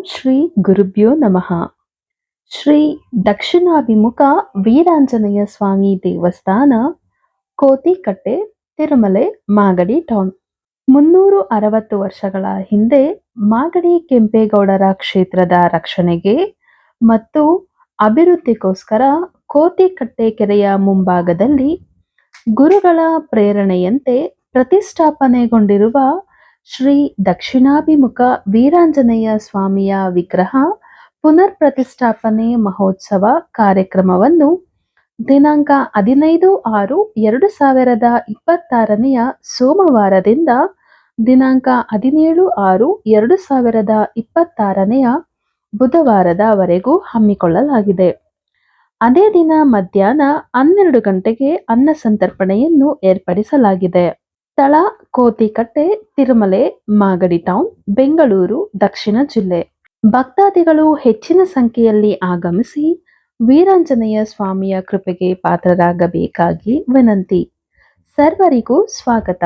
ಶ್ರೀ ಗುರುಭ್ಯೋ ನಮಃ. ಶ್ರೀ ದಕ್ಷಿಣಾಭಿಮುಖ ವೀರಾಂಜನೇಯ ಸ್ವಾಮಿ ದೇವಸ್ಥಾನ, ಕೋತಿಕಟ್ಟೆ, ತಿರುಮಲೆ, ಮಾಗಡಿ ಟೌನ್. 360 ವರ್ಷಗಳ ಹಿಂದೆ ಮಾಗಡಿ ಕೆಂಪೇಗೌಡರ ಕ್ಷೇತ್ರದ ರಕ್ಷಣೆಗೆ ಮತ್ತು ಅಭಿವೃದ್ಧಿಗೋಸ್ಕರ ಕೋತಿಕಟ್ಟೆ ಕೆರೆಯ ಮುಂಭಾಗದಲ್ಲಿ ಗುರುಗಳ ಪ್ರೇರಣೆಯಂತೆ ಪ್ರತಿಷ್ಠಾಪನೆಗೊಂಡಿರುವ ಶ್ರೀ ದಕ್ಷಿಣಾಭಿಮುಖ ವೀರಾಂಜನೇಯ ಸ್ವಾಮಿಯ ವಿಗ್ರಹ ಪುನರ್ ಪ್ರತಿಷ್ಠಾಪನೆ ಮಹೋತ್ಸವ ಕಾರ್ಯಕ್ರಮವನ್ನು ದಿನಾಂಕ 15/6/2026 ಸೋಮವಾರದಿಂದ ದಿನಾಂಕ 17/6/2026 ಬುಧವಾರದವರೆಗೂ ಹಮ್ಮಿಕೊಳ್ಳಲಾಗಿದೆ. ಅದೇ ದಿನ ಮಧ್ಯಾಹ್ನ 12 ಗಂಟೆಗೆ ಅನ್ನ ಸಂತರ್ಪಣೆಯನ್ನು ಏರ್ಪಡಿಸಲಾಗಿದೆ. ಸ್ಥಳ ಕೋತಿಕಟ್ಟೆ, ತಿರುಮಲೆ, ಮಾಗಡಿ ಟೌನ್, ಬೆಂಗಳೂರು ದಕ್ಷಿಣ ಜಿಲ್ಲೆ. ಭಕ್ತಾದಿಗಳು ಹೆಚ್ಚಿನ ಸಂಖ್ಯೆಯಲ್ಲಿ ಆಗಮಿಸಿ ವೀರಾಂಜನೇಯ ಸ್ವಾಮಿಯ ಕೃಪೆಗೆ ಪಾತ್ರರಾಗಬೇಕಾಗಿ ವಿನಂತಿ. ಸರ್ವರಿಗೂ ಸ್ವಾಗತ.